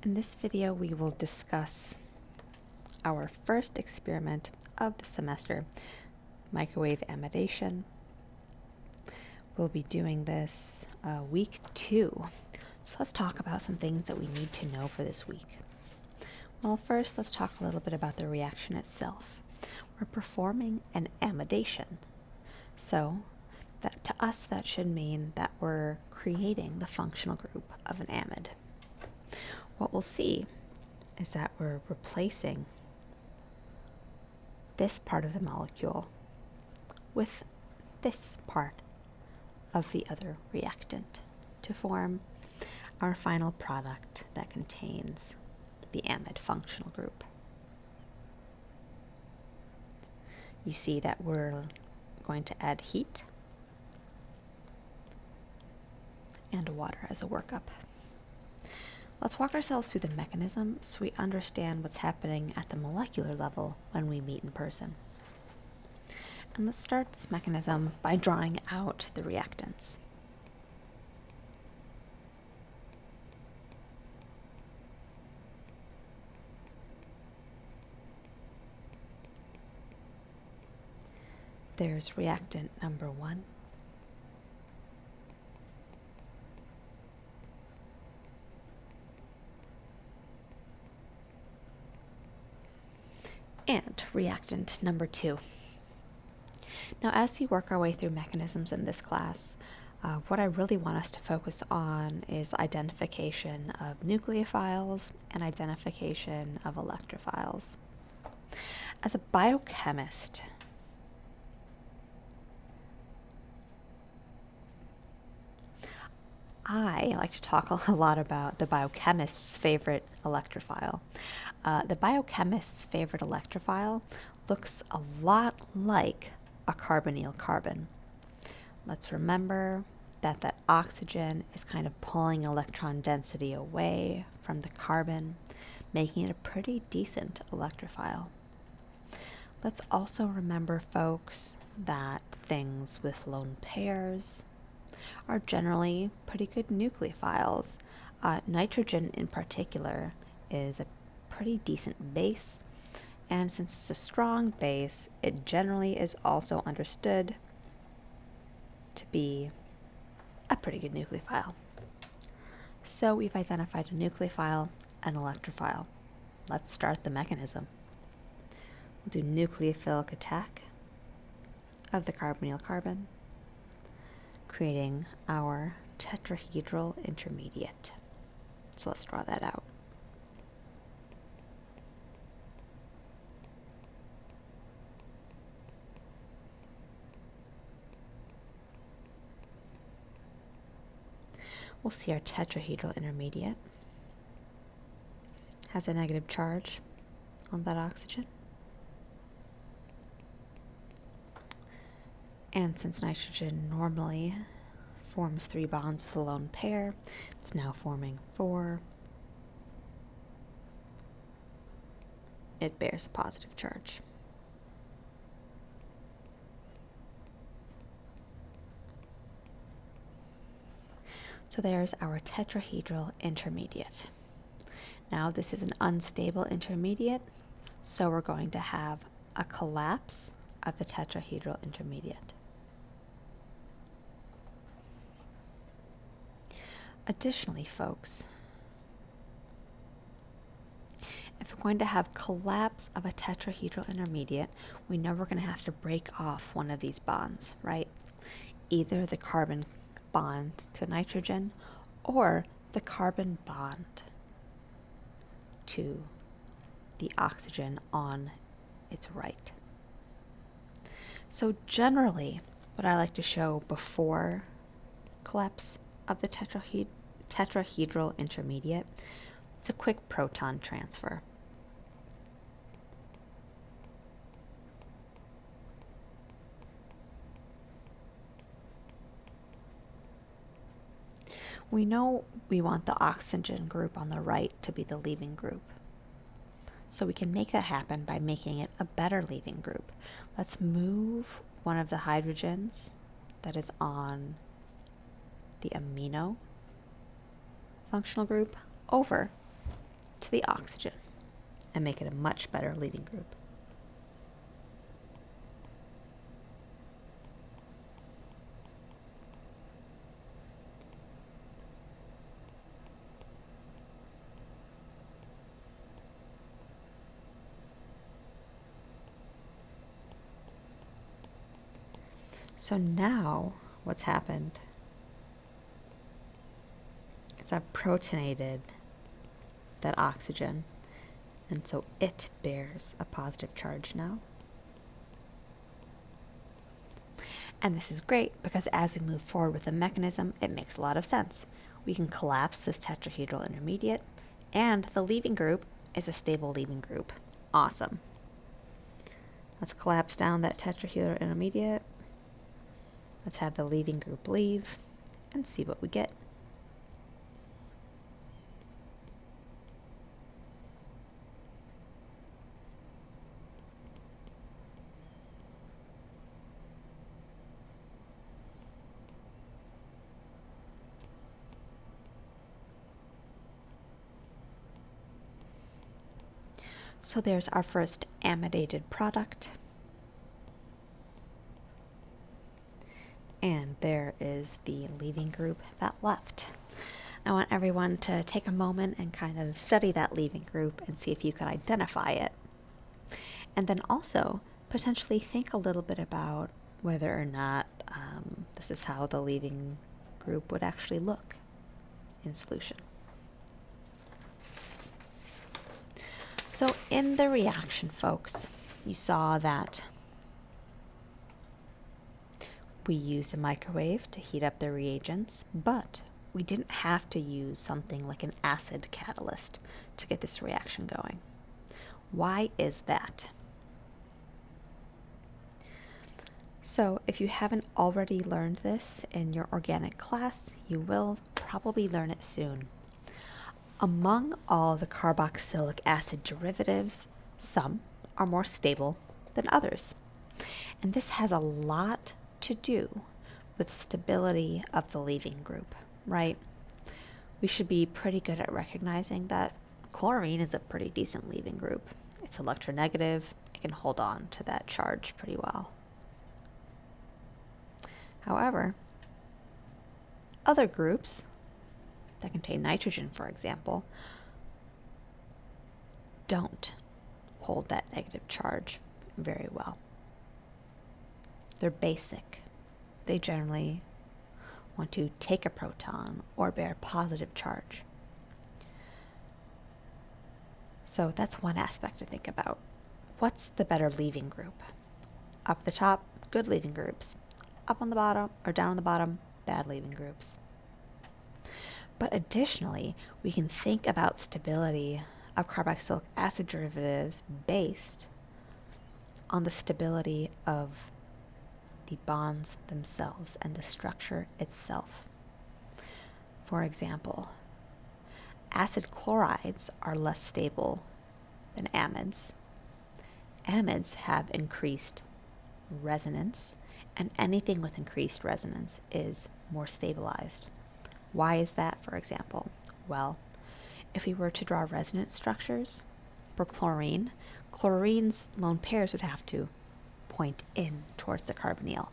In this video, we will discuss our first experiment of the semester, microwave amidation. We'll be doing this week 2. So let's talk about some things that we need to know for this week. Well, first, let's talk a little bit about the reaction itself. We're performing an amidation. So that to us, that should mean that we're creating the functional group of an amide. What we'll see is that we're replacing this part of the molecule with this part of the other reactant to form our final product that contains the amide functional group. You see that we're going to add heat and water as a workup. Let's walk ourselves through the mechanism so we understand what's happening at the molecular level when we meet in person. And let's start this mechanism by drawing out the reactants. There's reactant number 1. And reactant number 2. Now, as we work our way through mechanisms in this class, what I really want us to focus on is identification of nucleophiles and identification of electrophiles. As a biochemist, I like to talk a lot about the biochemist's favorite electrophile. The biochemist's favorite electrophile looks a lot like a carbonyl carbon. Let's remember that that oxygen is kind of pulling electron density away from the carbon, making it a pretty decent electrophile. Let's also remember, folks, that things with lone pairs are generally pretty good nucleophiles. Nitrogen in particular is a pretty decent base, and since it's a strong base, it generally is also understood to be a pretty good nucleophile. So we've identified a nucleophile and electrophile. Let's start the mechanism. We'll do nucleophilic attack of the carbonyl carbon, creating our tetrahedral intermediate. So let's draw that out. We'll see our tetrahedral intermediate has a negative charge on that oxygen. And since nitrogen normally forms 3 bonds with a lone pair, it's now forming 4. It bears a positive charge. So there's our tetrahedral intermediate. Now this is an unstable intermediate, so we're going to have a collapse of the tetrahedral intermediate. Additionally, folks, if we're going to have collapse of a tetrahedral intermediate, we know we're going to have to break off one of these bonds, right? Either the carbon bond to nitrogen or the carbon bond to the oxygen on its right. So generally, what I like to show before collapse of the tetrahedral intermediate, it's a quick proton transfer. We know we want the oxygen group on the right to be the leaving group. So we can make that happen by making it a better leaving group. Let's move one of the hydrogens that is on the amino functional group over to the oxygen and make it a much better leaving group. So now what's happened is I've protonated that oxygen, and so it bears a positive charge now. And this is great because as we move forward with the mechanism, it makes a lot of sense. We can collapse this tetrahedral intermediate, and the leaving group is a stable leaving group. Awesome. Let's collapse down that tetrahedral intermediate. Let's have the leaving group leave and see what we get. So there's our first amidated product. And there is the leaving group that left. I want everyone to take a moment and kind of study that leaving group and see if you can identify it. And then also potentially think a little bit about whether or not this is how the leaving group would actually look in solution. So in the reaction, folks, you saw that we used a microwave to heat up the reagents, but we didn't have to use something like an acid catalyst to get this reaction going. Why is that? So if you haven't already learned this in your organic class, you will probably learn it soon. Among all the carboxylic acid derivatives, some are more stable than others. And this has a lot to do with stability of the leaving group, right? We should be pretty good at recognizing that chlorine is a pretty decent leaving group. It's electronegative. It can hold on to that charge pretty well. However, other groups that contain nitrogen, for example, don't hold that negative charge very well. They're basic. They generally want to take a proton or bear a positive charge. So that's one aspect to think about. What's the better leaving group? Up the top, good leaving groups. Up on the bottom or down on the bottom, bad leaving groups. But additionally, we can think about stability of carboxylic acid derivatives based on the stability of the bonds themselves and the structure itself. For example, acid chlorides are less stable than amides. Amides have increased resonance, and anything with increased resonance is more stabilized. Why is that, for example? Well, if we were to draw resonance structures for chlorine, chlorine's lone pairs would have to point in towards the carbonyl.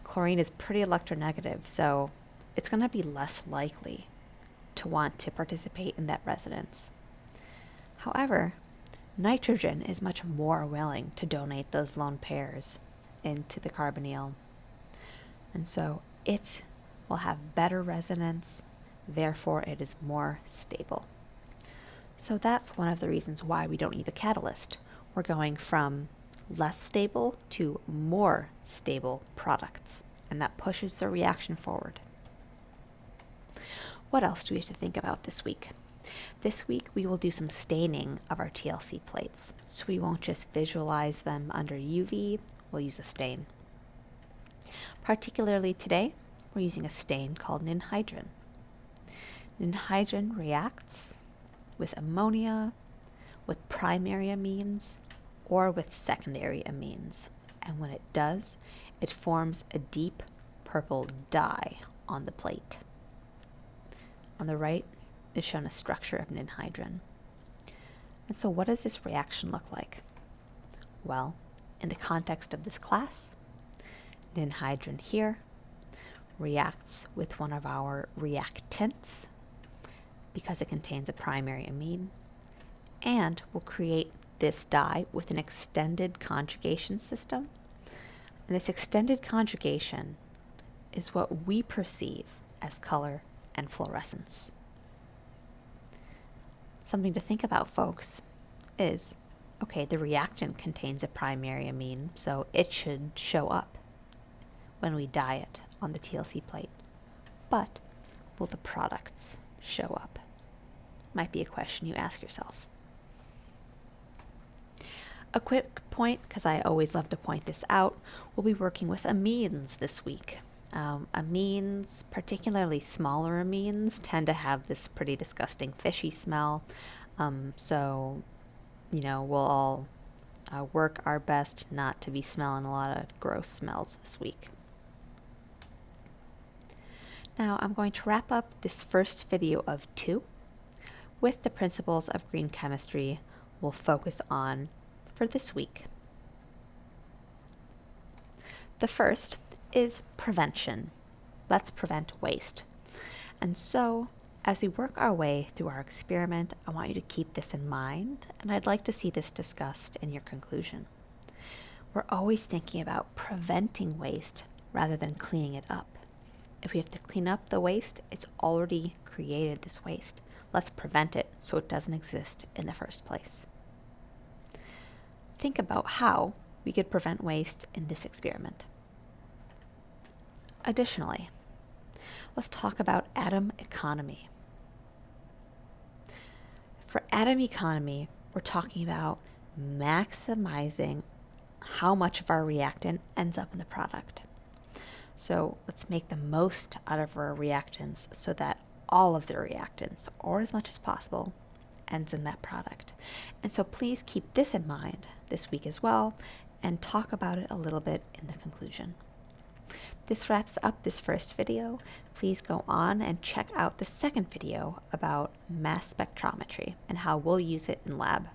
Chlorine is pretty electronegative, so it's going to be less likely to want to participate in that resonance. However, nitrogen is much more willing to donate those lone pairs into the carbonyl, and so it will have better resonance, therefore it is more stable. So that's one of the reasons why we don't need a catalyst. We're going from less stable to more stable products, and that pushes the reaction forward. What else do we have to think about this week? This week we will do some staining of our TLC plates, so we won't just visualize them under UV, we'll use a stain. Particularly today, we're using a stain called ninhydrin. Ninhydrin reacts with ammonia, with primary amines, or with secondary amines. And when it does, it forms a deep purple dye on the plate. On the right, is shown a structure of ninhydrin. And so what does this reaction look like? Well, in the context of this class, ninhydrin here reacts with one of our reactants because it contains a primary amine, and will create this dye with an extended conjugation system. And this extended conjugation is what we perceive as color and fluorescence. Something to think about, folks, is, okay, the reactant contains a primary amine, so it should show up when we dye it on the TLC plate. But will the products show up? Might be a question you ask yourself. A quick point, because I always love to point this out, we'll be working with amines this week. Amines, particularly smaller amines, tend to have this pretty disgusting fishy smell. So, we'll all work our best not to be smelling a lot of gross smells this week. Now I'm going to wrap up this first video of 2 with the principles of green chemistry we'll focus on for this week. The first is prevention. Let's prevent waste. And so, as we work our way through our experiment, I want you to keep this in mind, and I'd like to see this discussed in your conclusion. We're always thinking about preventing waste rather than cleaning it up. If we have to clean up the waste, it's already created this waste. Let's prevent it so it doesn't exist in the first place. Think about how we could prevent waste in this experiment. Additionally, let's talk about atom economy. For atom economy, we're talking about maximizing how much of our reactant ends up in the product. So let's make the most out of our reactants so that all of the reactants, or as much as possible, ends in that product. And so please keep this in mind this week as well, and talk about it a little bit in the conclusion. This wraps up this first video. Please go on and check out the second video about mass spectrometry and how we'll use it in lab.